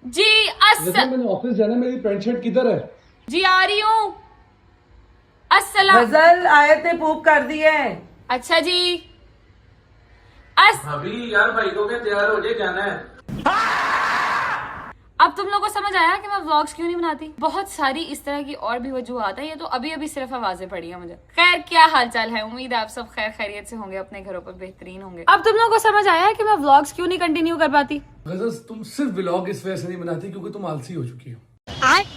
जी मैंने ऑफिस जाना, मेरी पैंट शर्ट किधर है? जी आ रही हूँ। अस्सलाम। गजल आयत ने पूप कर दी है। अच्छा जी। अभी यार भाई को के तैयार हो जाए, जाना है। अब तुम लोगों को समझ आया कि मैं व्लॉग्स क्यों नहीं बनाती। बहुत सारी इस तरह की और भी वजूहत है, ये तो अभी अभी सिर्फ आवाजें पड़ी है मुझे। खैर, क्या हालचाल है? उम्मीद है आप सब खैर खैरियत से होंगे, अपने घरों पर बेहतरीन होंगे। अब तुम लोगों को समझ आया है कि मैं व्लॉग्स क्यों नहीं कंटिन्यू कर पाती। गजल, तुम सिर्फ व्लॉग इस वजह से नहीं बनाती क्योंकि तुम आलसी हो चुकी हो।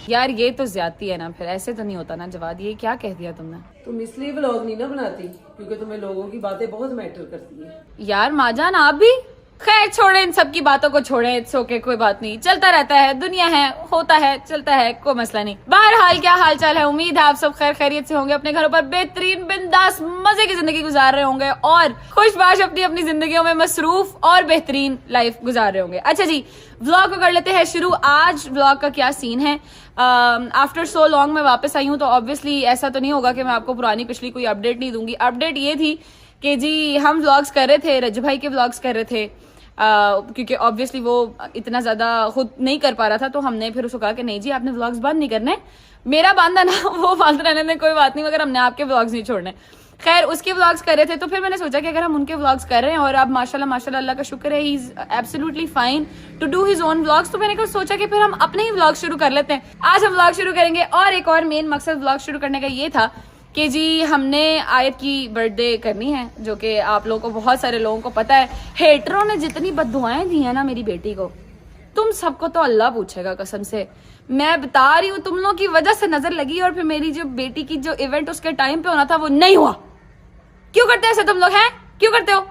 यार ये तो ज्यादती है ना, फिर ऐसे तो नहीं होता ना। जवाद, ये क्या कह दिया तुमने? तुम इसलिए व्लॉग नहीं ना बनाती क्योंकि तुम्हें लोगों की बातें बहुत मैटर करती है। यार माजान, आप भी। खैर छोड़े, इन सब की बातों को छोड़े। इट्स ओके, कोई बात नहीं, चलता रहता है, दुनिया है, होता है, चलता है, कोई मसला नहीं। बहरहाल, क्या हाल चाल है? उम्मीद है आप सब खैर खैरियत से होंगे, अपने घरों पर बेहतरीन बिंदास मजे की जिंदगी गुजार रहे होंगे और खुशबाश अपनी अपनी जिंदगियों में मसरूफ और बेहतरीन लाइफ गुजार रहे होंगे। अच्छा जी, व्लॉग को कर लेते हैं शुरू। आज व्लॉग का क्या सीन है? आफ्टर सो लॉन्ग मैं वापस आई हूँ, तो ऑब्वियसली ऐसा तो नहीं होगा कि मैं आपको पुरानी पिछली कोई अपडेट नहीं दूंगी। अपडेट ये थी कि जी हम व्लॉग्स कर रहे थे, रज्जू भाई के व्लॉग्स कर रहे थे, क्योंकि ऑब्वियसली वो इतना ज्यादा खुद नहीं कर पा रहा था, तो हमने फिर उसको कहा कि नहीं जी, आपने व्लॉग्स बंद नहीं करने। मेरा बांधा ना वो बंद रहने दें, कोई बात नहीं, मगर हमने आपके व्लॉग्स नहीं छोड़ने। खैर, उसके व्लॉग्स कर रहे थे, तो फिर मैंने सोचा कि अगर हम उनके व्लॉग्स कर रहे हैं और अब माशाल्लाह माशाल्लाह अल्लाह का शुक्र है, he is absolutely fine to do his own vlogs, तो मैंने सोचा कि फिर हम अपने ही व्लॉग शुरू कर लेते हैं। आज हम व्लॉग शुरू करेंगे और एक और मेन मकसद व्लॉग शुरू करने का ये था कि जी हमने आयत की बर्थडे करनी है, जो कि आप लोगों को, बहुत सारे लोगों को पता है। हेटरों ने जितनी बद्दुआएं दी है ना मेरी बेटी को, तुम सबको तो अल्लाह पूछेगा कसम से। मैं बता रही हूँ, तुम लोगों की वजह से नजर लगी और फिर मेरी जो बेटी की जो इवेंट उसके टाइम पे होना था वो नहीं हुआ। क्यों करते हैं ऐसे तुम लोग? हैं क्यों करते हो?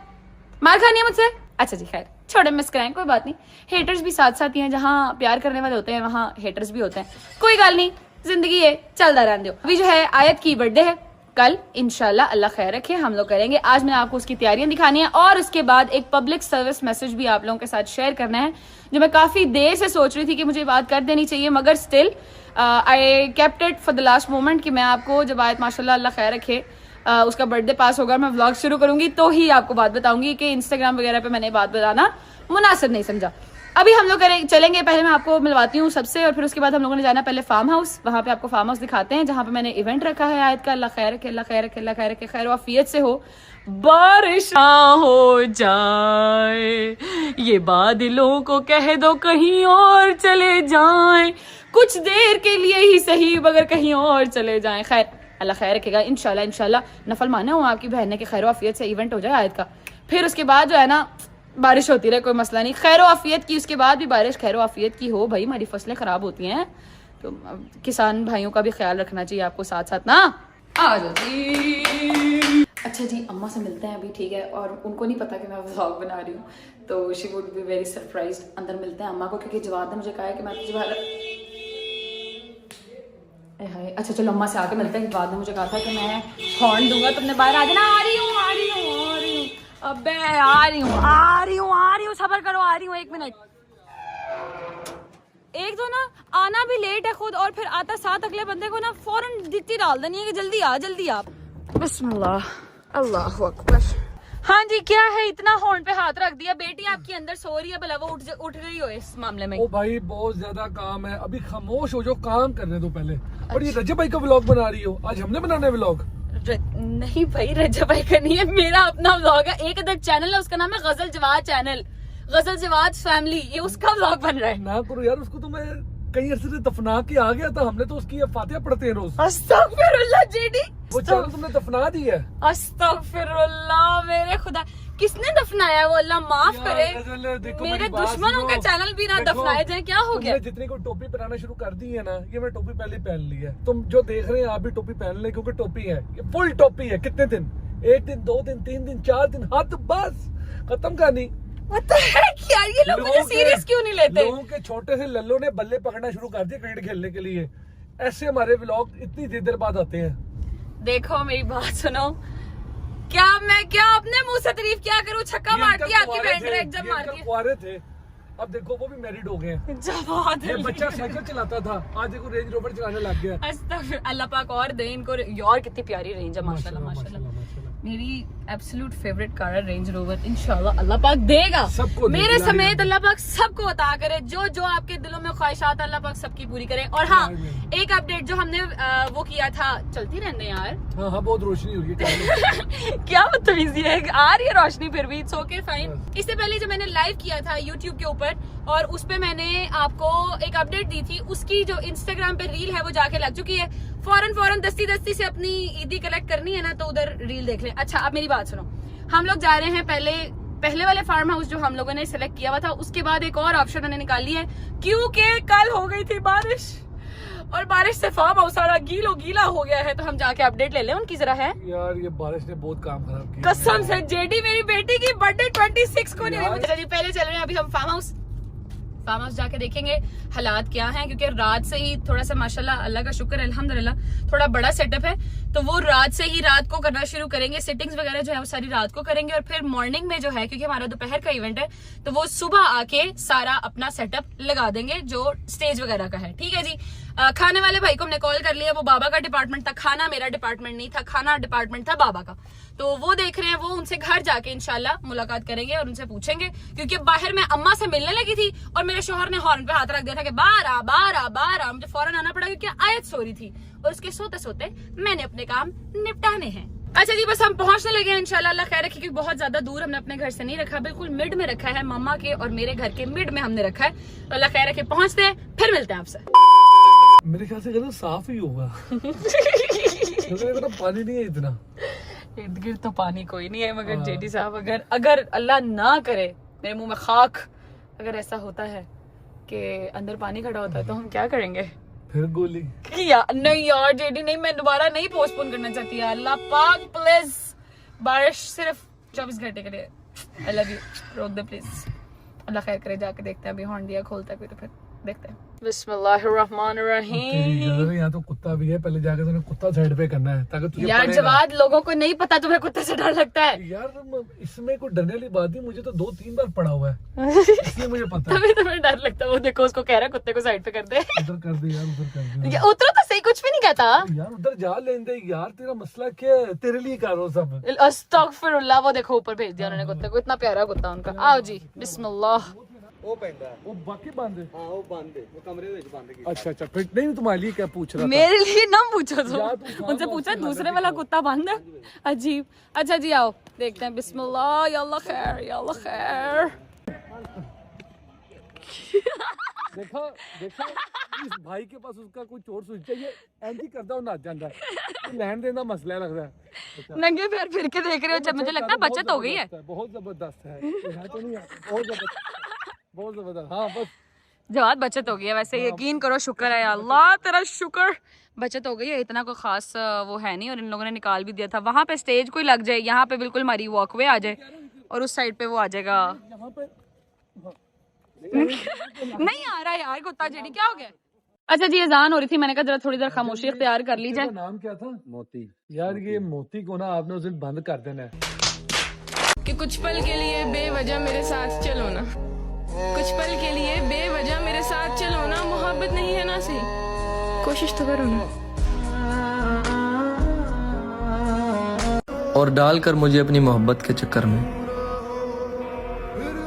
मार खानी है मुझसे? अच्छा जी, खैर छोड़े, मिस कराएं, कोई बात नहीं। हेटर्स भी साथ साथ ही हैं, जहाँ प्यार करने वाले होते हैं वहाँ हेटर्स भी होते हैं, कोई गल नहीं, जिंदगी है, चलता रहने दो। अभी जो है आयत की बर्थडे है कल, इंशाल्लाह अल्लाह खैर रखे, हम लोग करेंगे। आज मैंने आपको उसकी तैयारियां दिखानी है और उसके बाद एक पब्लिक सर्विस मैसेज भी आप लोगों के साथ शेयर करना है, जो मैं काफी देर से सोच रही थी कि मुझे बात कर देनी चाहिए, मगर still I kept it for the last moment कि मैं आपको जब आयत माशाल्लाह अल्लाह खैर रखे उसका बर्थडे पास होगा, मैं व्लॉग शुरू करूंगी तो ही आपको बात बताऊंगी, कि इंस्टाग्राम वगैरह पे मैंने बात बताना मुनासिब नहीं समझा। अभी हम लोग चलेंगे, पहले मैं आपको मिलवाती हूँ सबसे, और फिर उसके बाद हम लोगों ने जाना पहले फार्म हाउस। वहां पे आपको फार्म हाउस दिखाते हैं जहां पे मैंने इवेंट रखा है आयत का। अल्लाह खैर रखे, अल्लाह खैर रखे, अल्लाह खैर रखे, खैर वाफियत से हो, बारिश हो जाए, ये बादलों को कह दो कहीं और चले जाएं, कुछ देर के लिए ही सही मगर कहीं और चले जाएं। खैर, अल्लाह खैर रखेगा इंशाल्लाह। इंशाल्लाह नफल माने हूँ आपकी बहन ने कि खैर वाफियत से इवेंट हो जाए आयत का। फिर उसके बाद जो है ना, बारिश होती रहे, कोई मसला नहीं, खैर आफियत की। उसके बाद भी बारिश खैर आफियत की हो भाई, हमारी फसलें खराब होती हैं, तो किसान भाइयों का भी ख्याल रखना चाहिए आपको साथ साथ ना। आ जाओ जी। अच्छा जी, अम्मा से मिलते हैं अभी, ठीक है? और उनको नहीं पता कि मैं व्लॉग बना रही हूँ, तो she would be very surprised. अंदर मिलते हैं अम्मा को, क्योंकि जवाब ने मुझे कहा है कि मैं तुझे बाहर। अच्छा चलो, अम्मा से आके मिलते हैं। जवाब ने मुझे कहा था कि मैं हॉर्न दूंगा, तुमने बाहर आ जाना। आ रही हूँ, आ रही हूँ, आ रही हूँ, अबे आ रही हूँ, आ रही हूँ, आ रही हूँ, सबर करो, आ रही हूँ, 1 मिनट। एक तो ना आना भी लेट है खुद, और फिर आता साथ अगले बंदे को ना फौरन दिखती डाल देनी है कि जल्दी आ, जल्दी आ। बिस्मिल्लाह, अल्लाहु अकबर। हाँ जी, क्या है, इतना हॉर्न पे हाथ रख दिया? बेटी आपकी अंदर सो रही है, भला वो उठ गई हो इस मामले में? ओ भाई, बहुत ज्यादा काम है, अभी खामोश हो जो, काम करने दो पहले। और ये रजब भाई का व्लॉग बना रही हो? आज हमने बनाना है व्लॉग? नहीं भाई, रजब भाई का नहीं है, मेरा अपना व्लॉग है। एक अदर चैनल है, उसका नाम है गजल जवाद चैनल, गजल जवाद फैमिली, ये उसका व्लॉग बन रहा है। ना करो यार, उसको तो मैं कई अरसे से दफना के आ गया था, हमने तो उसकी फातिहा पढ़ते हैं रोज। अस्तगफिरुल्लाह जीडी, वो चैनल तुमने दफना दी है। अस्तगफिरुल्लाह, मेरे खुदा, किसने दफनाया? वो अल्लाह माफ करे, मेरे दुश्मनों का चैनल भी ना दफनाए जाए। क्या हो गया? जितनी को टोपी पहनाना शुरू कर दी है ना, ये मैं टोपी पहले पहन ली है, तुम जो देख रहे हैं आप भी टोपी पहन ले, क्योंकि टोपी है, ये फुल टोपी है। कितने दिन? 1 दिन, 2 दिन, 3 दिन, 4 दिन, हद बस खत्म कहानी। यार ये लोग मुझे सीरियस क्यों नहीं लेते? लोगों के छोटे से लल्लो ने बल्ले पकड़ना शुरू कर दिया क्रिकेट खेलने के लिए। ऐसे हमारे व्लॉग इतनी देर बाद आते हैं। देखो मेरी बात सुनो, क्या मैं क्या अपने मुंह से तारीफ क्या करूं? छक्का मारती है आपकी बहन ने, जब मार के कुआरे थे, अब देखो वो भी मैरिड हो गए हैं। जवाब ये बच्चा साइकिल चलाता था, आज देखो रेंज रोवर चलाने लग गया। अल्लाह पाक और दे इनको। यार कितनी प्यारी रेंज है, माशाल्लाह माशाल्लाह। मेरी एब्सोल्यूट फेवरेट कार है रेंज रोवर। इंशाल्लाह अल्लाह पाक देगा सबको दे, मेरे दिलाएगा। समेत अल्लाह पाक सबको अता करे, जो जो आपके दिलों में ख्वाहिशात अल्लाह पाक सबकी पूरी करे। और हाँ, एक अपडेट जो हमने वो किया था, चलती रहने यार हाँ हाँ बहुत रोशनी हो रही है क्या बदतमीजी है, आ रही है रोशनी फिर भी, इट्स ओके फाइन। इससे पहले जब मैंने लाइव किया था यूट्यूब के ऊपर और उस पे मैंने आपको एक अपडेट दी थी, उसकी जो इंस्टाग्राम पे रील है वो जाके लग चुकी है। फौरन दस्ती से अपनी ईदी कलेक्ट करनी है ना, तो उधर रील देख लें। अच्छा अब मेरी बात सुनो, हम लोग जा रहे हैं पहले वाले फार्म हाउस जो हम लोगों ने सिलेक्ट किया हुआ था, उसके बाद एक और ऑप्शन मैंने निकाली है, क्योंकि कल हो गई थी बारिश और बारिश से फार्म हाउस सारा गीला हो गया है। तो हम जाके अपडेट ले लें उनकी जरा है। यार ये बारिश ने बहुत काम खराब किया। कसम से जेडी मेरी बेटी की बर्थडे 26 को नहीं हुई। चलिए पहले चल रहे हैं अभी हम फार्म हाउस जाके देखेंगे हालात क्या हैं, क्योंकि रात से ही थोड़ा सा माशाल्लाह अल्लाह का शुक्र है अल्हम्दुलिल्लाह थोड़ा बड़ा सेटअप है, तो वो रात को करना शुरू करेंगे। सेटिंग्स वगैरह जो है वो सारी रात को करेंगे और फिर मॉर्निंग में जो है, क्योंकि हमारा दोपहर का इवेंट है, तो वो सुबह आके सारा अपना सेटअप लगा देंगे जो स्टेज वगैरह का है। ठीक है जी। खाने वाले भाई को हमने कॉल कर लिया, वो बाबा का डिपार्टमेंट था, खाना मेरा डिपार्टमेंट नहीं था, खाना डिपार्टमेंट था बाबा का। तो वो देख रहे हैं, वो उनसे घर जाके इंशाल्लाह मुलाकात करेंगे और उनसे पूछेंगे, क्योंकि बाहर मैं अम्मा से मिलने लगी थी और मेरे शोहर ने हॉर्न पे हाथ रख दिया था कि बारह मुझे फौरन आना पड़ा क्योंकि आयत सो रही थी और उसके सोते सोते मैंने अपने काम निपटाने हैं। अच्छा जी बस हम पहुंचने लगे हैं इंशाल्लाह, अल्लाह खैर रखे, क्योंकि बहुत ज्यादा दूर हमने अपने घर से नहीं रखा, बिल्कुल मिड में रखा है, मम्मा के और मेरे घर के मिड में हमने रखा है। तो अल्लाह खैर रखे, पहुंचते हैं फिर मिलते हैं आपसे। मेरे ख्याल से कहते साफ ही होगा तो पानी नहीं है इतना, इर्द गिर्द तो पानी कोई नहीं है, मगर जेडी साहब अगर अल्लाह ना करे, मेरे मुंह में खाक, अगर ऐसा होता है कि अंदर पानी खड़ा होता है तो हम क्या करेंगे? फिर गोली नहीं यार जेडी नहीं, मैं दोबारा नहीं पोस्टपोन करना चाहती यार, अल्लाह पाक प्लीज, बारिश सिर्फ 24 घंटे के लिए, आई लव यू, रोक दे प्लीज। अल्लाह खैर करे, जाके देखते हैं, अभी हॉर्न दिया खोलता है तो फिर देखते हैं। बिस्मिल्लाहिर्रहमानिर्रहीम। यहाँ तो कुत्ता भी है, पहले जाकर तुमने कुत्ता साइड पे करना है ताकि तुझे यार जवाब लोगों को नहीं पता तुम्हें कुत्ते से डर लगता है। यार इसमें कोई डरने वाली बात नहीं, मुझे तो 2-3 बार पड़ा हुआ है इसलिए मुझे पता है। तभी तुम्हें डर लगता है। वो देखो उसको कह रहा है कुत्ते को साइड पे कर दे। उधर कर दे यार, उधर कर दे उतरो तो सही, कुछ भी नहीं कहता यार, उधर जा लेने दे यार, तेरा मसला क्या है, तेरे लिए कर रहा सब। अस्तगफिरुल्लाह। वो देखो ऊपर भेज दिया उन्होंने कुत्ते को, इतना प्यारा कुत्ता उनका। आओ जी बिस्मिल्लाह। वो बाकी बंद है, हाँ वो बंद है, वो कमरे में बंद है। अच्छा फिर नहीं, तुम्हारे लिए क्या पूछ रहा था? मेरे लिए ना पूछो यार, तुम, तुम उनसे पूछा दूसरे वाला कुत्ता बंद है, अजीब। अच्छा जी आओ देखते हैं, बिस्मिल्लाह, या अल्लाह खैर, या अल्लाह खैर। देखा इस भाई के पास उसका कोई चोर सूझ चाहिए, एंटी करता हूँ नाच जाता है, लैंड देना मसला लग रहा है। नंगे पैर फिर के देख रहे हो, जब मुझे लगता है बचत हो गई है। बहुत जबरदस्त है, तो नहीं है, बहुत जबरदस्त। हाँ बस जवाब बचत हो गई है, वैसे यकीन करो, शुक्र है अल्लाह तेरा शुक्र, बचत हो गई है। इतना कोई खास वो है नहीं, और इन लोगों ने निकाल भी दिया था। वहां पे स्टेज कोई लग जाए, यहाँ पे बिल्कुल हमारी वॉकवे आ जाए और उस साइड पे वो आ जाएगा। यहाँ पे नहीं आ रहा यार कुत्ता जेडी, क्या हो गया? अच्छा जी अजान हो रही थी, मैंने कहा जरा थोड़ी देर खामोशी इख्तियार कर ली जाए। इसका नाम क्या था? मोती। यार ये मोती को ना आपने उस दिन बंद कर देना है। कि कुछ पल के लिए बेवजह मेरे साथ चलो ना, कुछ पल के लिए बेवजह मेरे साथ चलो ना, मोहब्बत नहीं है ना सही, कोशिश तो करो ना। और डालकर मुझे अपनी मोहब्बत के चक्कर में,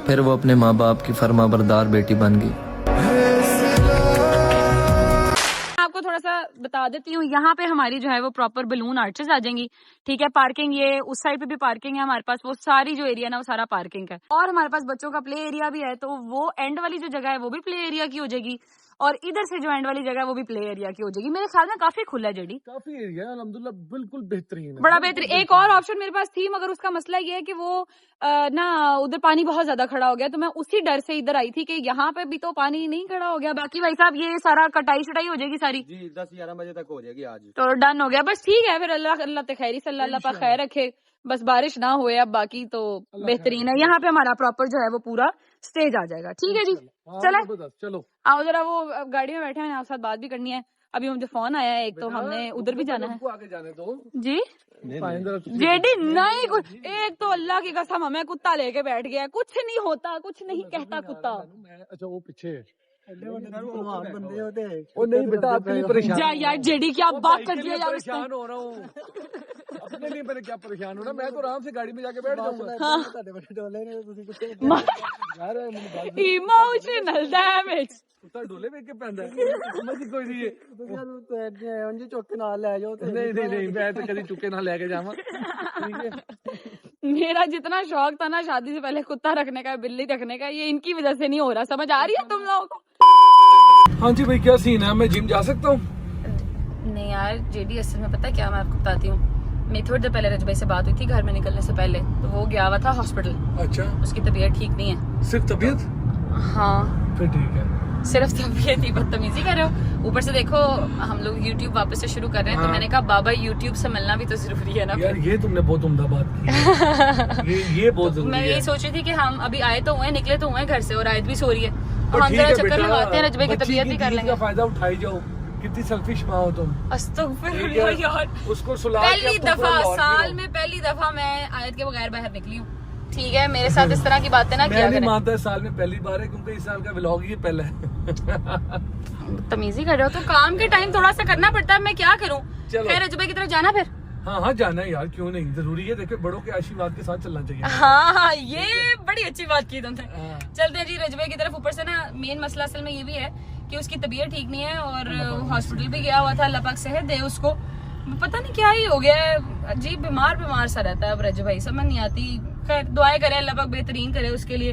फिर वो अपने माँ बाप की फरमाबरदार बेटी बन गई। आपको थोड़ा सा बता देती हूँ, यहाँ पे हमारी जो है वो प्रॉपर बलून आर्चेस आ जाएंगी। ठीक है, पार्किंग ये उस साइड पे भी पार्किंग है हमारे पास, वो सारी जो एरिया ना वो सारा पार्किंग है। और हमारे पास बच्चों का प्ले एरिया भी है, तो वो एंड वाली जो जगह है वो भी प्ले एरिया की हो जाएगी, और इधर से जो एंड वाली जगह है वो भी प्ले एरिया की हो जाएगी। मेरे ख्याल में काफी खुला है जेडी, काफी एरिया है अल्हम्दुलिल्लाह, बिल्कुल बेहतरीन है, बड़ा बेहतरीन। एक और ऑप्शन मेरे पास थी, मगर उसका मसला ये है कि वो ना उधर पानी बहुत ज्यादा खड़ा हो गया, तो मैं उसी डर से इधर आई थी कि यहाँ पे भी तो पानी नहीं खड़ा हो गया। बाकी भाई साहब ये सारा कटाई शटाई हो जाएगी सारी जी 10-11 बजे तक हो जाएगी आज, तो डन हो गया। बस ठीक है फिर, अल्लाह अल्लाह ते खैरी सल्लल्लाहु अल्लाह पाक खैर रखे, बस बारिश ना होए अब, बाकी तो बेहतरीन है। यहाँ पे हमारा प्रॉपर जो है वो पूरा स्टेज आ जाएगा। ठीक है जी, चले चलो आओ जरा, वो गाड़ी में बैठे हैं, आपके साथ बात भी करनी है। अभी मुझे फोन आया है एक, तो हमने उधर भी जाना है। आगे जाने दो जी जेडी, नहीं कुछ, एक तो अल्लाह की कसम हमें कुत्ता लेके बैठ गया, कुछ नहीं होता, कुछ नहीं कहता कुत्ता। अच्छा वो पीछे बंदे होते वो नहीं बेटा, आपके लिए परेशान जा यार जेडी, क्या बात कर दिया यार परेशान हो रहा हूँ। नहीं मैंने क्या परेशान होना, मैं तो आराम से गाड़ी में जाके बैठ जाऊंगा। ਤੁਹਾਡੇ ਵੱਡੇ ਡੋਲੇ ਨੇ ਤੁਸੀਂ ਕਿੱਥੇ यार ਮੈਨੂੰ ਗੱਲ इमोशनल डैमेज। ਕੁੱਤਾ ਡੋਲੇ ਵੇਖ ਕੇ ਪੈਂਦਾ ਹੈ, ਸਮਝ ਕੋਈ ਨਹੀਂ ਹੈ। ਤੁਸੀਂ ਸਾਨੂੰ ਤੇ ਉਂਝ ਚੁੱਕ ਕੇ ਨਾਲ ਲੈ ਜਾਓ ਤੇ नहीं मैं तो कभी चुके ना लेके जावा, ठीक है। मेरा जितना शौक था ना शादी से पहले कुत्ता रखने का, बिल्ली रखने का, ये इनकी वजह से नहीं हो रहा। समझ आ रही है तुम लोगों को? हाँ जी भाई क्या सीन है, मैं जिम जा सकता हूँ? नहीं यार जेडी, असल में पता है क्या, मैं आपको बताती हूँ। मेरी थोड़ी देर पहले रज भाई से बात हुई थी घर में निकलने से पहले, तो वो गया हुआ था हॉस्पिटल। अच्छा, उसकी तबीयत ठीक नहीं है। सिर्फ तबीयत? हाँ फिर ठीक है। सिर्फ तबीयत ही, बदतमीजी कर रहे हो। ऊपर से देखो हम लोग YouTube वापस से शुरू कर रहे हैं, तो हाँ। मैंने कहा बाबा YouTube से मिलना भी तो जरूरी है ना। यार ये तुमने बहुत उम्दा बात की है। ये बहुत जरूरी मैं है। यही सोच रही थी कि हम अभी आए तो हुए, निकले तो हुए घर से, और आयत भी सो रही है, तो तो हम ठीक जरा है चक्कर बेटा, लगाते हैं, रजबे की बच्ची तबीयत भी कर चीज़ लेंगे। का फायदा उठाई जाओ, कितनी सेल्फिश माँ हो तुम। अस्तगफिरुल्लाह यार, उसको सुला के पहली अब तुम दफा लौट के साल आओ। में पहली दफा मैं आयत के बगैर बाहर निकली हूँ। ठीक है, मेरे साथ इस तरह की बातें ना मैं किया नहीं करें। मानता साल में पहली बार है, क्योंकि इस साल का व्लॉग ही पहला है। तमीजी कर रहे हो तो काम के टाइम थोड़ा सा करना पड़ता है, मैं क्या करूँ। चलो। खैर रजबे की तरफ जाना फिर। हाँ जाना है यार, क्यों नहीं, जरूरी है। देखो बड़ों के आशीर्वाद के साथ चलना चाहिए। हाँ ये बड़ी अच्छी बात की तुमने। हाँ। चलते हैं जी रजबे की तरफ। ऊपर से ना मेन मसला असल में ये भी है कि उसकी तबीयत ठीक नहीं है, और हॉस्पिटल भी गया हुआ था। अल्लाह पाक सेहत दे उसको, पता नहीं क्या ही हो गया है, अजीब बीमार सा रहता है अब रज भाई, समझ नहीं आती। खैर दुआएं करें, अल्लाह पाक बेहतरीन करे उसके लिए।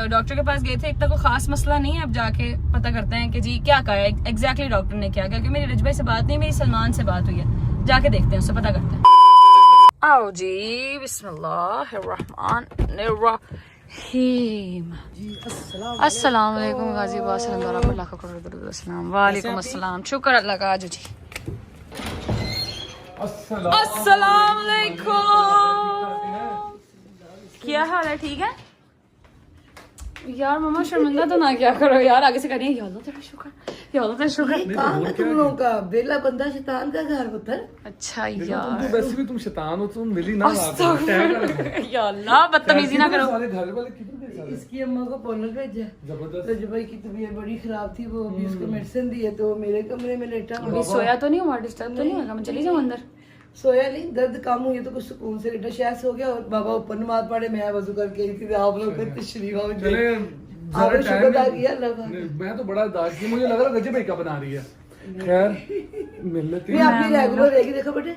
डॉक्टर के पास गए थे, इतना कोई खास मसला नहीं है। अब जाके पता करते हैं कि जी क्या कहा है एग्जैक्टली डॉक्टर ने क्या कहा, क्योंकि मेरी रज भाई से बात नहीं, मेरी सलमान से बात हुई है। जाके देखते हैं, उससे पता करते हैं। आओ जी, बिस्मिल्लाहिर्रहमानिर्रहीम। अस्सलाम वालेकुम गाजीबाद सल्लल्लाहु लाख करोड़ दरूद अस्सलाम वालेकुम अस्सलाम। शुक्र अल्लाह का। आज जी अस्सलाम वालेकुम, क्या हाल है? ठीक है यार। मम्मा शर्मिंदा तो ना क्या करो यार, आगे से करिए या अल्लाह तेरा शुक्र, या अल्लाह तेरा शुक्र। काम है तुम लोगों का, बेला बंदा शैतान का घर पुत्र। अच्छा तो यार, वैसे भी तुम शैतान हो, तुम मिली ना या अल्लाह बदतमीजी ना करो। सारे घर वाले किधर गए सारे? इसकी अम्मा को पोलर भेजा। जबरदस्त। रज भाई की तबीयत बड़ी खराब थी, वो अभी उसको मेडिसिन दी है, तो मेरे कमरे में लेटा हुआ। अभी सोया तो नहीं हुआ, डिस्टर्ब तो नहीं होगा? मैं चली जाऊँ अंदर? सोया नहीं, दर्द कम हुई है तो कुछ सुकून से लेटा शायद सो गया। और बाबा ऊपर नमाज पढ़े, मैं वजू करके आई थी, आप लोग का तशरीफ आओ। चले आपने शुक्र अदा किया अल्लाह का। मैं तो बड़ा दाग की, मुझे लग रहा रजब भाई का बना रही है। खैर मिल लेती नहीं आपकी रेगुलर रहेगी। देखो बेटे,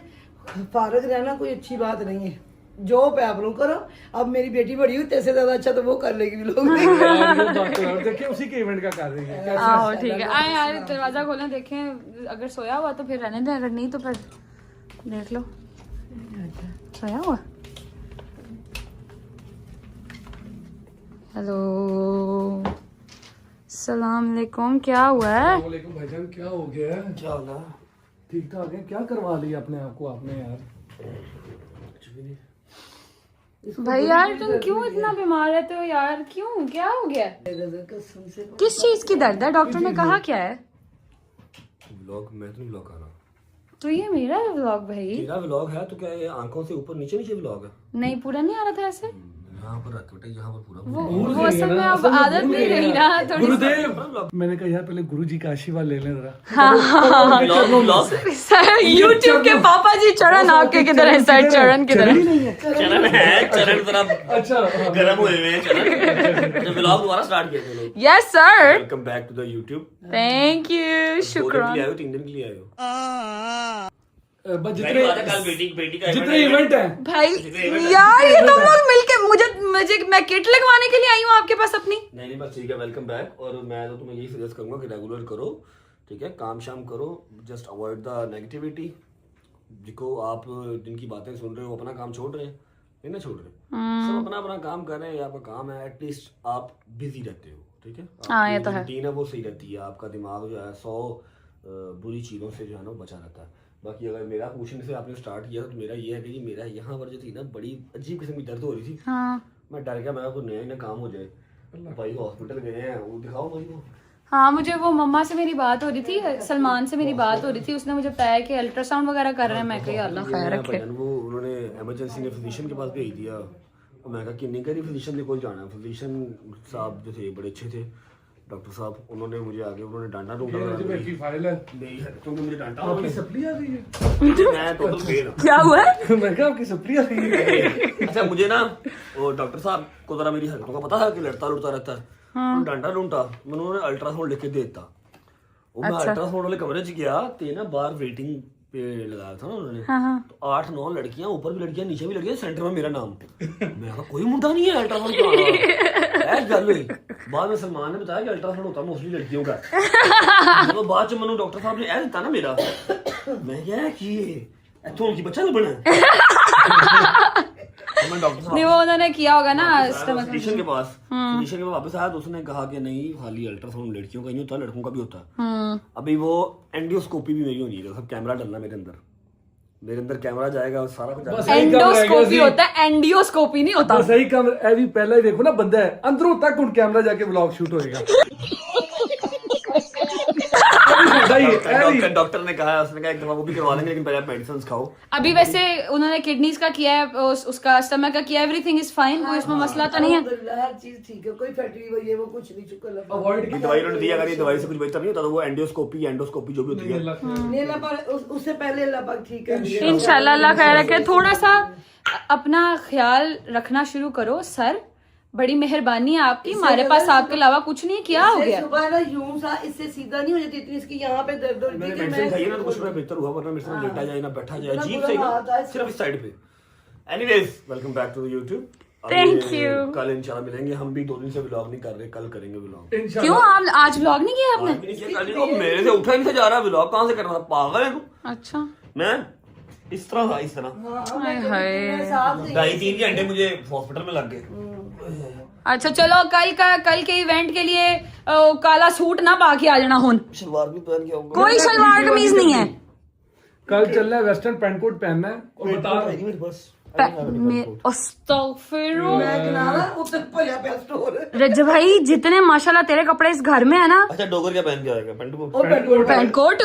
फारग रहना कोई अच्छी बात नहीं है, जॉब है आप लोग करो। अब मेरी बेटी बड़ी हुई, तेरे से ज्यादा अच्छा तो वो कर लेगी लोग। देखिए उसी के इवेंट का कर रही है। कैसे? आओ ठीक है, आए यार दरवाजा खोलें, देखें अगर सोया हुआ तो फिर रहने दें, अगर नहीं तो फिर देख लो। सोया हुआ? हेलो सलाम अलैकुम, क्या हुआ है? वालेकुम भाईजान, क्या हो गया है? क्या होगा? ठीक ठाक है, क्या करवा लिया अपने आप को आपने यार? भाई यार तुम क्यों इतना बीमार रहते हो यार, क्यों, क्या हो गया? किस चीज की दर्द है? डॉक्टर ने कहा क्या है? व्लॉग मैं तो नहीं व्लॉग कर रहा। तो ये मेरा व्लॉग भाई। तेरा व्लॉग है तो क्या ये आंखों से ऊपर नीचे नीचे व्लॉग है? नहीं पूरा नहीं आ रहा था ऐसे, यहाँ पर रख बेटा, यहाँ पर पूरा वो असल में अब आदत नहीं रही ना थोड़ी। गुरुदेव, मैंने कहा यार पहले गुरु जी का आशीर्वाद ले लें जरा। व्लॉग यूट्यूब के पापा जी चरण आपके किधर है? सर चरण किधर है? चरण है, चरण जरा अच्छा गर्म हुए हुए हैं चरण। व्लॉग दोबारा स्टार्ट किया थे लोग। Yes sir, welcome back to the YouTube. Thank you, 2 दिन के शुक्रान। लिए आए हो, 3 दिन के लिए आए हो? बस पहली बात है, कल बेटी का जितने इवेंट है भाई यार ये तुम लोग मिलके मुझे मैं किट लगवाने के लिए आई हूँ आपके पास अपनी। नहीं बस ठीक है, वेलकम बैक। और मैं तो तुम्हें यही सजेस्ट करूंगा कि रेगुलर करो, ठीक है, काम शाम करो, जस्ट अवॉइड द नेगेटिविटी। जिनको आप जिनकी बातें सुन रहे हो अपना काम छोड़ रहे हैं, नहीं ना छोड़ रहे, सब अपना अपना काम कर रहे हैं, आपका काम है, एटलीस्ट आप बिजी रहते हो, ठीक है। हाँ, ये तो है। रूटीन है वो सही रहती है, आपका दिमाग जो है 100 बुरी चीज़ों से जो है ना वो बचा रहता है। बाकी अगर मेरा पूछने से आपने स्टार्ट किया तो मेरा ये है कि मेरा यहाँ पर जो थी ना बड़ी अजीब किस्म की दर्द हो रही थी। हाँ मैं डर गया, मैं कोई नया ही ना काम हो जाए। भाई हॉस्पिटल गए हैं, वो दिखाओ भाई को। हाँ, मुझे वो मम्मा से मेरी बात हो रही थी, सलमान से मेरी बात हो रही थी, उसने मुझे बताया कि अल्ट्रासाउंड वगैरह कर रहे हैं। मैं कही अल्लाह खैर रखे। वो उन्होंने इमरजेंसी में फिजिशियन के पास भेज दिया। और मैं कहा कि नहीं करी, फिजिशियन के कोल जाना है। फिजिशियन साहब जो थे बड़े अच्छे थे, डॉक्टर साहब उन्होंने मुझे आगे उन्होंने डांटा ये ढूंढा रजब भाई की फाइल है। मेरी हरकतों में मुझे डांटा आपकी सप्ली आ गई है। मैं टोटल फेल हूं। क्या हुआ है? मैं कहा आपकी सप्ली आ गई है। अच्छा मुझे ना वो डॉक्टर साहब को जरा मेरी हरकतों का पता था कि लड़ता लुड़ता रहता है। डांटा ढूंढा उन्होंने अल्ट्रासाउंड लिख के दे दिया। वो मैं अल्ट्रासाउंड वाले कमरे च गया ते ना बाहर वेटिंग पे लगाया था ना उन्होंने। तो 8-9 लड़कियां, ऊपर भी लड़कियां नीचे भी लड़कियां, सेंटर में मेरा नाम। मैं कहा कोई मुंडा नहीं है अल्ट्रासाउंड का। ऐसी गल हुई। बाद में सलमान ने बताया कि अल्ट्रासाउंड होता मोस्टली लड़कियों का। तो बाद में मैंने डॉक्टर साहब ने ऐसा दिता ना मेरा, मैं क्या कि इथों उनकी बच्चा लबना है। मैं डॉक्टर साहब नहीं वो उन्होंने किया होगा ना फिजिशियन के पास, फिजिशियन के पास वापस आया तो उसने कहा कि नहीं खाली अल्ट्रासाउंड लड़कियों का ही होता है, लड़कों का भी होता है। अभी वो एंडियोस्कोपी भी मेरी होनी है, सब कैमरा डलना मेरे अंदर कैमरा जाएगा और सारा कुछ बस जाएगा। यही काम रह गया एंडोस्कोपी सी। होता है, एंडियोस्कोपी नहीं होता। बस यही काम है भी। पहला ही देखो ना बंदा है अंदरों तक उन कैमरा जाके व्लॉग शूट होएगा। डॉक्टर ने कहा, उसने कहा एक दफा वो भी करवा लेंगे लेकिन पहले आप मेडिसिन खाओ। अभी वैसे उन्होंने किडनीज का किया है, उसका स्टमक का किया है, एवरीथिंग इज फाइन, कोई इसमें मसला तो नहीं है। अल्हम्दुलिल्लाह, हर चीज ठीक है, कोई फैटी हुई है वो कुछ नहीं, शुक्र अल्लाह। अवॉइड ये दवाई उन्होंने दी, अगर ये दवाई से कुछ बेहतर नहीं होता तो वो एंडोस्कोपी जो भी होती है। नहीं अल्लाह पाक उससे पहले अल्लाह पाक ठीक है। इंशाल्लाह अल्लाह खैर रखे। थोड़ा सा अपना ख्याल रखना शुरू करो सर, बड़ी मेहरबानी है आपकी, हमारे पास आपके अलावा कुछ नहीं। क्या हो गया? सुबह ना यूं सा इससे सीधा नहीं हो जाती इतनी, इसकी यहाँ पे दर्द होती मैंने है कि मेडिसिन खाई है ना तो कुछ मैं बेहतर हुआ, वरना मेरे से लेटा जाए ना बैठा जाए, इतना अजीब बुरा से हाल था ना इसका। सिर्फ इस साइड पे। Anyways welcome back to the YouTube. Thank you. कल इंशाल्लाह मिलेंगे। हम भी 2 दिन से व्लॉग नहीं कर रहे, कल करेंगे व्लॉग। क्यों आप आज व्लॉग नहीं किया आपने? मेरे से उठा ही नहीं जा रहा, व्लॉग कहाँ से करना था, पागल है तू। अच्छा मैं इस तरह था, इस तरह हाय हाय। 2.5-3 घंटे मुझे हॉस्पिटल में लग गए। अच्छा चलो कल के इवेंट के लिए काला सूट ना पा के आ जाना हुन। शलवार भी पहन के आऊंगा। कोई सलवार कमीज नहीं है। कल चल रहा है वेस्टर्न पैंट कोट पहनना है और बता मेरे पास अस्तगफिरुल्लाह। मैं ना उतर भरिया पे स्टोर। रज्जब भाई जितने माशाल्लाह तेरे कपड़े इस घर में है ना। अच्छा डोगर क्या पहन के आएगा? पैंट पैंट कोट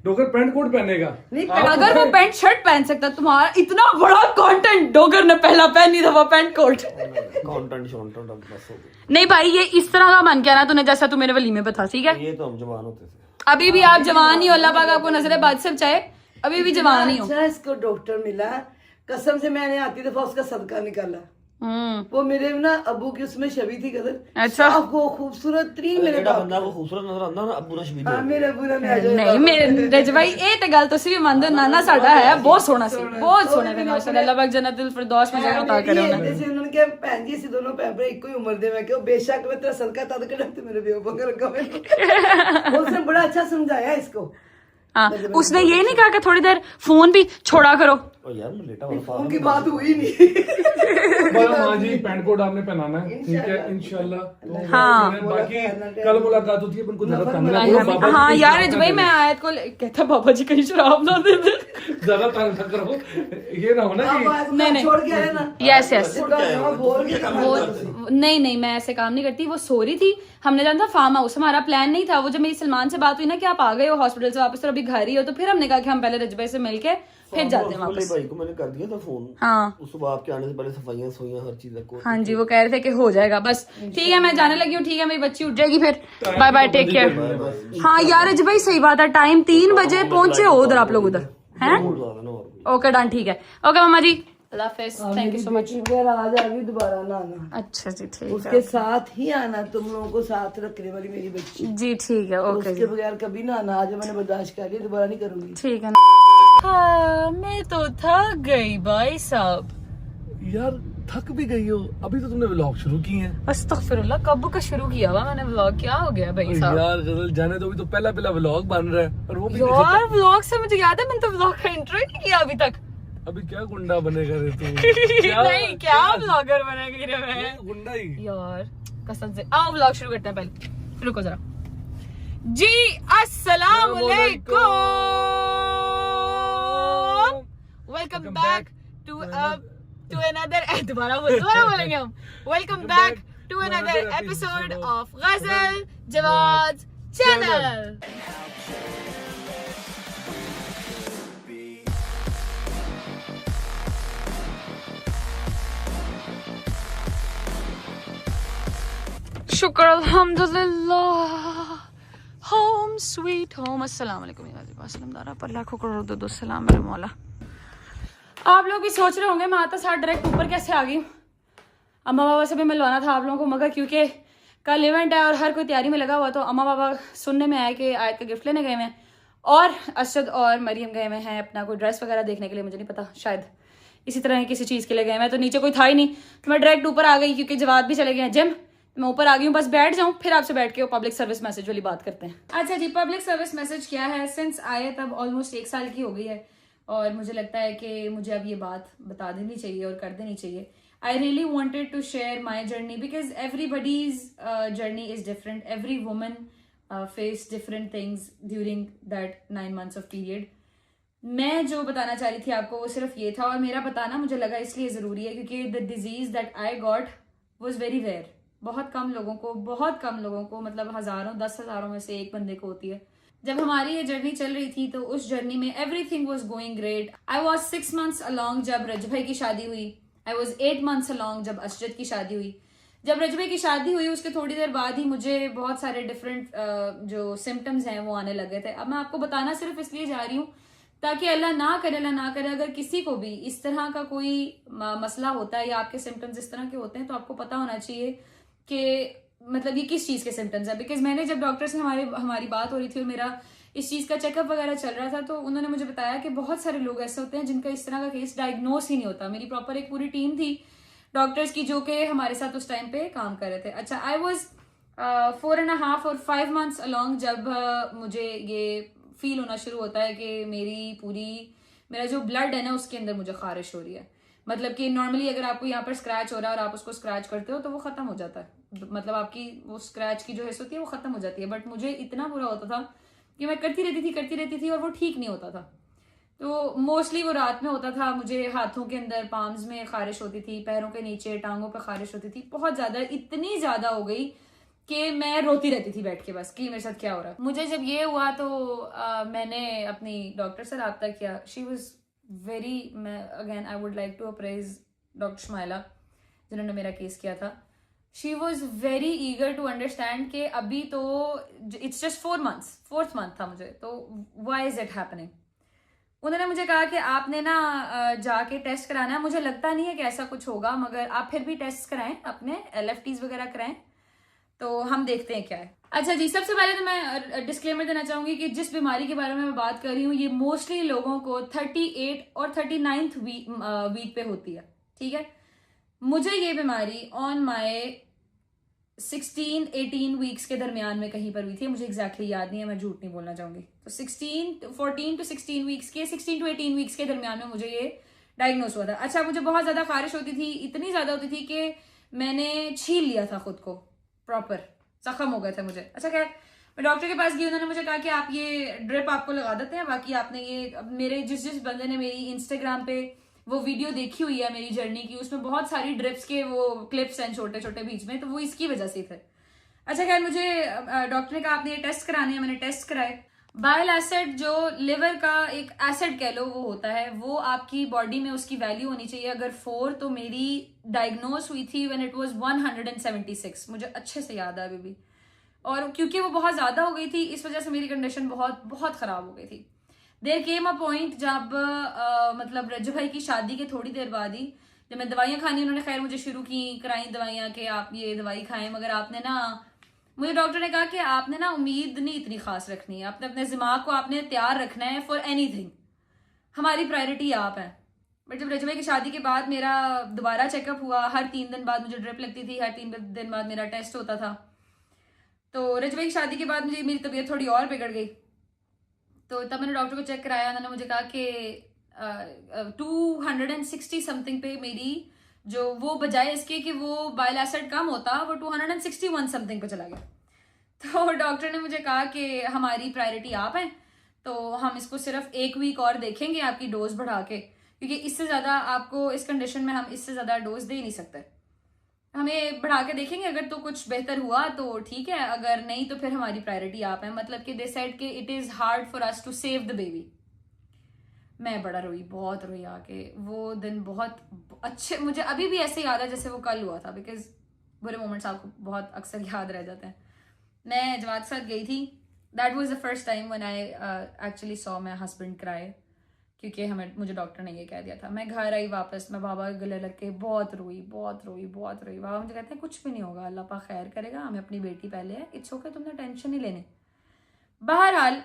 डोगर पैंट कोट पहनेगा। अगर वो पैंट शर्ट पहन सकता, तुम्हारा इतना बड़ा कंटेंट डोगर ने पहला पहनी दफा पैंट कोट। कंटेंट शॉन्टेंट अब बस हो गया। नहीं भाई ये इस तरह का बन के आना तूने, जैसा तू मेरे वलीमे पे था, ठीक है? ये तो हम जवान होते थे। अभी भी आप जवान ही हो, अल्लाह पाक आपको नजरे बाद से बचाए, अभी भी जवान ही हो। अच्छा इसको डॉक्टर मिला, कसम से मैंने आती दफा उसका सदका निकाला। वो मेरे ना अबू की उसमें छवि थी कदर। अच्छा। वो खूबसूरत त्री मेरे ਜਿਹੜਾ बाप ਬੰਦਾ वो खूबसूरत नजर आंदा ना अबू ना शबीर हाँ, मेरे अबू ने आ जाए नहीं मेरे रज भाई ये तो गल तुसी भी मंदो, नाना साडा है बहुत सोहना सी, बहुत सोहना थे माशाल्लाह। अल्लाह पाक जन्नतुल फिरदौस में जगह अता करे उन्हें। जैसे उन्होंने कहा भैन जी ਅਸੀਂ दोनों भैन भरा ਇੱਕੋ ਹੀ ਉਮਰ ਦੇ। मैं क्यों बेशक मैं तेरा सदका तद कड़ा ते मेरे बेवो बंगर रखा मैंने। उसने बड़ा अच्छा समझाया इसको। हाँ उसने ये नहीं कहा कि थोड़ी देर फोन भी छोड़ा करो। ओ यार मैं लेटा हुआ उनकी बात हुई नहीं। हाँ जी पैंट कोट आपने पहनाना है, ठीक है इंशाल्लाह। तो हाँ। बाकी कल मुलाकात होती है, उनको जरूरत तंग ना करो बाबा जी। हाँ यार रज भाई मैं आयत को कहता बाबा जी कहीं शराब ना दे दे। ज्यादा तंग न करो, ये ना हो ना कि नहीं। छोड़ के आया ना। यस यस बोल के वो नहीं मैं ऐसे काम नहीं करती। वो सो रही थी, हमने जाना था फार्म हाउस, हमारा प्लान नहीं था। वो जब मेरी सलमान से बात हुई ना कि आप आ गए हो हॉस्पिटल से वापस और अभी घर ही हो, तो फिर हमने कहा कि हम पहले रजबे से मिलके फिर जाते हैं वापस। भाई को मैंने कर दिया था फोन। हाँ उस सुबह आपके आने से पहले सफाइयां सोइयां हर चीज को। हाँ जी वो कह रहे थे कि हो जाएगा बस। ठीक है मैं जाने लगी हूँ, ठीक है मेरी बच्ची उठ जाएगी फिर। Bye bye take care. हाँ यार रज भाई सही बात है, टाइम 3 बजे पहुंचे हो उधर आप लोग उधर हैं। ओके डन ठीक है। ओके मामा जी अल्लाह हाफिज, थैंक यू सो मच। फिर आज आ गई दोबारा ना आना। अच्छा जी ठीक है, उसके साथ ही आना, तुम लोगों को साथ रखने वाली मेरी बच्ची। जी ठीक है ओके उसके बगैर कभी ना आना। आज मैंने बर्दाश्त कर लिया, दोबारा नहीं करूंगी। ठीक है। हाँ मैं तो थक गई भाई साहब। यार थक भी गई हो, अभी तो तुमने व्लॉग शुरू किए हैं। अस्तगफिरुल्लाह कब का शुरू किया हुआ मैंने व्लॉग, क्या हो गया भाई साहब? यार गजल जाने दो, अभी तो पहला व्लॉग बन रहा है और वो भी यार व्लॉग से मुझे याद है मैंने तो व्लॉग का इंट्रो ही नहीं किया अभी तक। अभी क्या गुंडा बनेगा रे तू? नहीं क्या व्लॉगर बनेगी रे मैं गुंडा ही। यार कसम से। आओ व्लॉग शुरू करते हैं, पहले रुको जरा जी। अस्सलाम वालेकुम, वेलकम बैक टू अनदर दोबारा बोलेंगे हम। Welcome back to another episode of Ghazal Jawad channel. शुक्र अल्हम्दुलिल्लाह, होम स्वीट होम। अस्सलाम वालेकुम सलामदारा पर लाखों करोड़ दो सलाम मेरे मौला। आप लोग भी सोच रहे होंगे मैं आता साथ डायरेक्ट ऊपर कैसे आ गई हूँ। अम्मा बाबा से भी मिलवाना था आप लोगों को, मगर क्योंकि कल इवेंट है और हर कोई तैयारी में लगा हुआ, तो अम्मा बाबा सुनने में आया कि आयत का गिफ्ट लेने गए हुए हैं और असद और मरियम गए हुए हैं अपना कोई ड्रेस वगैरह देखने के लिए, मुझे नहीं पता, शायद इसी तरह किसी चीज़ के लिए गए। मैं तो नीचे कोई था ही नहीं, तो मैं डायरेक्ट ऊपर आ गई क्योंकि जवाब भी चले गए हैं जिम। मैं ऊपर आ गई हूँ, बस बैठ जाऊँ फिर आपसे बैठ के वो पब्लिक सर्विस मैसेज वाली बात करते हैं। अच्छा जी, पब्लिक सर्विस मैसेज क्या है। सिंस आए तब ऑलमोस्ट 1 साल की हो गई है और मुझे लगता है कि मुझे अब ये बात बता देनी चाहिए और कर देनी चाहिए। I really wanted to share my journey because everybody's journey is different. Every woman face different things during that 9 months of period. मैं जो बताना चाह रही थी आपको वो सिर्फ ये था, और मेरा बताना मुझे लगा इसलिए ज़रूरी है क्योंकि the disease that I got was very rare. बहुत कम लोगों को मतलब हज़ारों 10,000 में से एक बंदे को होती है। जब हमारी ये जर्नी चल रही थी तो उस जर्नी में everything was going great. I was 6 months along जब रज भाई की शादी हुई। आई वाज 8 months अलॉन्ग जब असजद की शादी हुई। जब रज भाई की शादी हुई उसके थोड़ी देर बाद ही मुझे बहुत सारे डिफरेंट जो सिम्टम्स हैं वो आने लगे थे। अब मैं आपको बताना सिर्फ इसलिए जा रही हूँ ताकि अल्लाह ना करे अगर किसी को भी इस तरह का कोई मसला होता है या आपके सिम्टम्स इस तरह के होते हैं तो आपको पता होना चाहिए कि मतलब ये किस चीज़ के सिम्टम्स है। बिकॉज मैंने जब डॉक्टर से हमारी बात हो रही थी और मेरा इस चीज़ का चेकअप वगैरह चल रहा था तो उन्होंने मुझे बताया कि बहुत सारे लोग ऐसे होते हैं जिनका इस तरह का केस डायग्नोस ही नहीं होता। मेरी प्रॉपर एक पूरी टीम थी डॉक्टर्स की जो कि हमारे साथ उस टाइम पे काम कर रहे थे। अच्छा, आई वॉज 4.5 और 5 months अलॉन्ग जब मुझे ये फील होना शुरू होता है कि मेरा जो ब्लड है ना उसके अंदर मुझे खारिश हो रही है। मतलब कि नॉर्मली अगर आपको यहाँ पर स्क्रैच हो रहा है और आप उसको स्क्रैच करते हो तो वो खत्म हो जाता है, मतलब आपकी वो स्क्रैच की जो हिस्स होती है वो खत्म हो जाती है। बट मुझे इतना बुरा होता था कि मैं करती रहती थी और वो ठीक नहीं होता था। तो मोस्टली वो रात में होता था। मुझे हाथों के अंदर पाम्स में खारिश होती थी, पैरों के नीचे टांगों पे खारिश होती थी, बहुत ज्यादा, इतनी ज्यादा हो गई कि मैं रोती रहती थी बैठ के बस कि मेरे साथ क्या हो रहा है। मुझे जब ये हुआ तो मैंने अपनी डॉक्टर से रब्ता किया। She was very, again I would like to appraise doctor Shamaila जिन्होंने मेरा केस किया था। She was very eager to understand कि अभी तो it's just 4 months, 4th month था मुझे, तो व्हाई इज इट हैपनिंग। उन्होंने मुझे कहा कि आपने ना जाके टेस्ट कराना है। मुझे लगता नहीं है कि ऐसा कुछ होगा मगर आप फिर भी टेस्ट कराएं, अपने LFTs वगैरह कराएं तो हम देखते हैं क्या है। अच्छा जी, सबसे पहले तो मैं डिस्क्लेमर देना चाहूंगी कि जिस बीमारी के बारे में मैं बात कर रही हूँ ये मोस्टली लोगों को 38 और 39th वीक पे होती है, ठीक है। मुझे ये बीमारी ऑन माय 16-18 वीक्स के दरमियान में कहीं पर हुई थी, मुझे एग्जैक्टली याद नहीं है, मैं झूठ नहीं बोलना चाहूंगी। तो 14 to 16 वीक्स के 16 to 18 वीक्स के दरमियान में मुझे ये डायग्नोस हुआ था। अच्छा, मुझे बहुत ज्यादा खारिश होती थी, इतनी ज्यादा होती थी कि मैंने छील लिया था खुद को, प्रॉपर जख्म हो गए थे मुझे। अच्छा खैर, मैं डॉक्टर के पास गई, उन्होंने मुझे कहा कि आप ये ड्रिप आपको लगा देते हैं, बाकी आपने ये मेरे जिस बंदे ने मेरी इंस्टाग्राम पे वो वीडियो देखी हुई है मेरी जर्नी की, उसमें बहुत सारी ड्रिप्स के वो क्लिप्स हैं छोटे छोटे बीच में, तो वो इसकी वजह से थे। अच्छा खैर, मुझे डॉक्टर ने कहा आपने ये टेस्ट कराने हैं, मैंने टेस्ट कराए। बाइल एसिड जो लिवर का एक एसिड कह लो वो होता है, वो आपकी बॉडी में उसकी वैल्यू होनी चाहिए अगर 4, तो मेरी डायग्नोस हुई थी व्हेन इट वाज 176, मुझे अच्छे से याद है अभी भी। और क्योंकि वो बहुत ज्यादा हो गई थी इस वजह से मेरी कंडीशन बहुत बहुत खराब हो गई थी। देयर केम अ पॉइंट जब मतलब रज्जू भाई की शादी के थोड़ी देर बाद ही जब मैं दवाइयाँ खानी, उन्होंने खैर मुझे शुरू की कराई दवाइयाँ कि आप ये दवाई खाएं, मगर आपने ना, मुझे डॉक्टर ने कहा कि आपने ना उम्मीद नहीं इतनी खास रखनी है, आपने अपने दिमाग को आपने तैयार रखना है फॉर एनीथिंग, हमारी प्रायोरिटी आप है। बट जब रज्जू भाई की शादी के बाद मेरा दोबारा चेकअप हुआ, हर 3 दिन बाद मुझे ड्रिप लगती थी, हर 3 दिन बाद मेरा टेस्ट होता था। तो रज्जू भाई की शादी के बाद मुझे मेरी तबीयत थोड़ी और बिगड़ गई, तो तब मैंने डॉक्टर को चेक कराया। उन्होंने मुझे कहा कि 260 समथिंग पे मेरी जो वो बजाय इसके कि वो बाइल एसिड कम होता वो 261 समथिंग पे चला गया। तो डॉक्टर ने मुझे कहा कि हमारी प्रायोरिटी आप हैं, तो हम इसको सिर्फ 1 वीक और देखेंगे आपकी डोज बढ़ा के, क्योंकि इससे ज़्यादा आपको इस कंडीशन में हम इससे ज़्यादा डोज दे नहीं सकते, हमें बढ़ा के देखेंगे, अगर तो कुछ बेहतर हुआ तो ठीक है, अगर नहीं तो फिर हमारी प्रायोरिटी आप है। मतलब कि दे सेड कि it is hard for us to save the baby. मैं बड़ा रोई, बहुत रोई आके, वो दिन बहुत अच्छे, मुझे अभी भी ऐसे याद है जैसे वो कल हुआ था, बिकॉज बुरे मोमेंट्स आपको बहुत अक्सर याद रह जाते हैं। मैं जमात के साथ गई थी, that was the first time when I actually saw my husband cry, क्योंकि मुझे डॉक्टर ने ये कह दिया था। मैं घर आई वापस, मैं बाबा के गले लग के बहुत रोई। बाबा मुझे कहते हैं कुछ भी नहीं होगा, अल्लाह पाक खैर करेगा, हमें अपनी बेटी पहले है, इट्स ओके, तुमने टेंशन नहीं लेनी। बहरहाल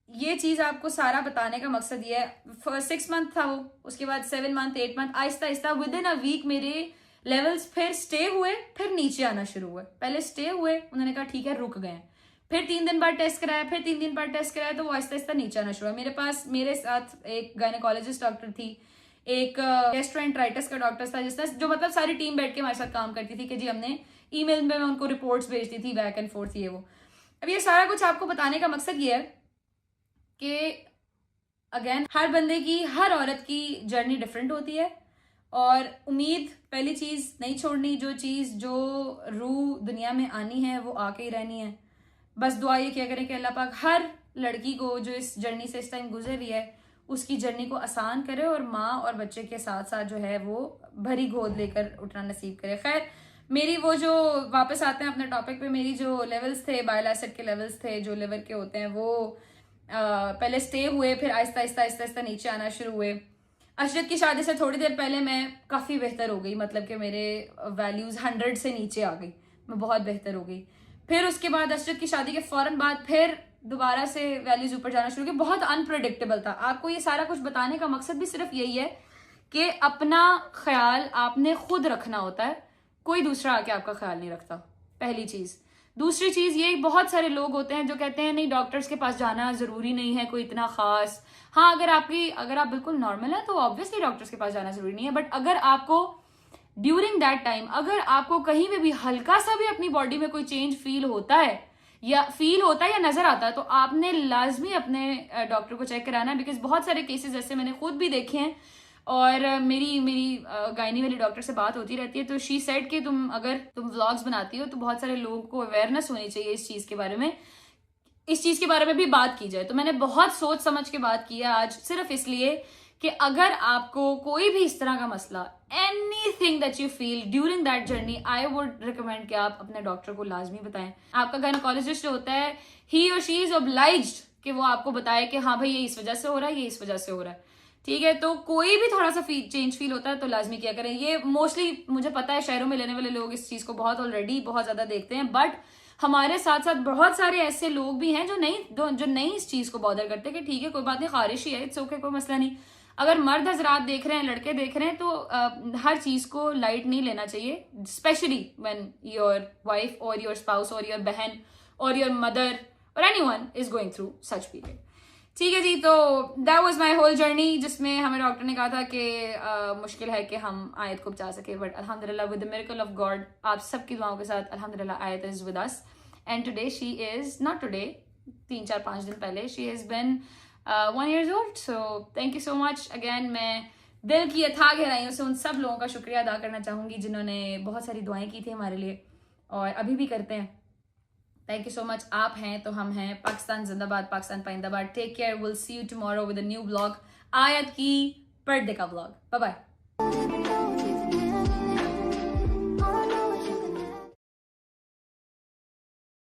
ये चीज़ आपको सारा बताने का मकसद ये है, 6 मंथ था वो, उसके बाद 7 month 8 month, Aahista Aahista with in a week मेरे लेवल्स फिर स्टे हुए, फिर नीचे आना शुरू हुए। पहले स्टे हुए, उन्होंने कहा ठीक है रुक गए, फिर 3 दिन बाद टेस्ट कराया, फिर 3 दिन बाद टेस्ट कराया, तो वो आहिस्ता आहिस्ता नीचे आना शुरू हुआ। मेरे साथ एक गायनेकोलॉजिस्ट डॉक्टर थी, एक गैस्ट्रोएंटराइटिस का डॉक्टर था, जिसने जो मतलब सारी टीम बैठ के हमारे साथ काम करती थी कि जी हमने ईमेल में मैं उनको रिपोर्ट्स भेजती थी बैक एंड फोर्थ ये वो। अब ये सारा कुछ आपको बताने का मकसद ये है कि अगेन हर बंदे की, हर औरत की जर्नी डिफरेंट होती है, और उम्मीद पहली चीज़ नहीं छोड़नी, जो रूह दुनिया में आनी है वो आके ही रहनी है। बस दुआ ये किया करें कि अल्लाह पाक हर लड़की को जो इस जर्नी से इस टाइम गुजर रही है उसकी जर्नी को आसान करे, और माँ और बच्चे के साथ साथ जो है वो भरी गोद लेकर उठना नसीब करे। खैर मेरी वो जो वापस आते हैं अपने टॉपिक पे, मेरी जो लेवल्स थे, बाइल एसिड के लेवल्स थे जो लिवर के होते हैं, वो पहले स्टे हुए, फिर आहिस्ता आहिस्ता नीचे आना शुरू हुए। अशरत की शादी से थोड़ी देर पहले मैं काफ़ी बेहतर हो गई, मतलब कि मेरे वैल्यूज़ 100 से नीचे आ गई, मैं बहुत बेहतर हो गई। फिर उसके बाद अशरत की शादी के फ़ौरन बाद फिर दोबारा से वैल्यूज़ ऊपर जाना शुरू की। बहुत अनप्रेडिक्टेबल था। आपको ये सारा कुछ बताने का मकसद भी सिर्फ यही है कि अपना ख्याल आपने खुद रखना होता है, कोई दूसरा आके आपका ख्याल नहीं रखता, पहली चीज़। दूसरी चीज़ ये, बहुत सारे लोग होते हैं जो कहते हैं नहीं डॉक्टर्स के पास जाना ज़रूरी नहीं है कोई इतना ख़ास। हाँ, अगर आप बिल्कुल नॉर्मल हैं तो ऑब्वियसली डॉक्टर्स के पास जाना ज़रूरी नहीं है, बट अगर आपको ड्यूरिंग दैट टाइम अगर आपको कहीं पे भी हल्का सा भी अपनी बॉडी में कोई चेंज फील होता है या नज़र आता है, तो आपने लाजमी अपने डॉक्टर को चेक कराना है। बिकॉज बहुत सारे केसेस ऐसे मैंने खुद भी देखे हैं, और मेरी गायनी वाली डॉक्टर से बात होती रहती है, तो शी सेड कि अगर तुम व्लॉग्स बनाती हो तो बहुत सारे लोगों को अवेयरनेस होनी चाहिए इस चीज़ के बारे में, इस चीज़ के बारे में भी बात की जाए। तो मैंने बहुत सोच समझ के बात की है आज, सिर्फ इसलिए कि अगर आपको कोई भी इस तरह का मसला, anything that you feel during that journey, I would recommend कि आप अपने डॉक्टर को लाजमी बताएं। आपका गायनेकोलॉजिस्ट जो होता है, ही और शी इज ऑब्लाइज्ड कि वो आपको बताए कि हाँ भाई ये इस वजह से हो रहा है, ये इस वजह से हो रहा है, ठीक है। तो कोई भी थोड़ा सा चेंज फील होता है तो लाजमी किया करें। ये मोस्टली मुझे पता है शहरों में लेने वाले लोग इस चीज़ को बहुत ज़्यादा देखते हैं, बट हमारे साथ साथ बहुत सारे ऐसे लोग भी हैं जो नहीं इस चीज़ को बॉदर करते कि ठीक है कोई बात नहीं, खारिश ही है, इट्स ओके, कोई मसला नहीं। अगर मर्द हजरात देख रहे हैं, लड़के देख रहे हैं, तो हर चीज़ को लाइट नहीं लेना चाहिए, स्पेशली व्हेन योर वाइफ और योर स्पाउस और योर बहन और योर मदर और anyone is going through such period. ठीक है जी, तो that was my whole journey, जिसमें हमें डॉक्टर ने कहा था कि मुश्किल है कि हम आयत को बचा सके, बट अल्हम्दुलिल्लाह with the miracle of God, आप सबकी दुआओं के साथ अल्हम्दुलिल्लाह Ayat is with us, and today she is not today, 3-4-5 दिन पहले she has been 1 year old। So thank you so much again. मैं दिल की अथाह गहराइयों से उन सब लोगों का शुक्रिया अदा करना चाहूँगी जिन्होंने बहुत सारी दुआएं की थी हमारे लिए और अभी भी करते हैं। Thank you so much. आप हैं तो हम हैं। पाकिस्तान जिंदाबाद, पाकिस्तान पाइंदाबाद। Take care, will see you tomorrow with a new blog, Ayat की बर्थडे का ब्लॉग। Bye bye.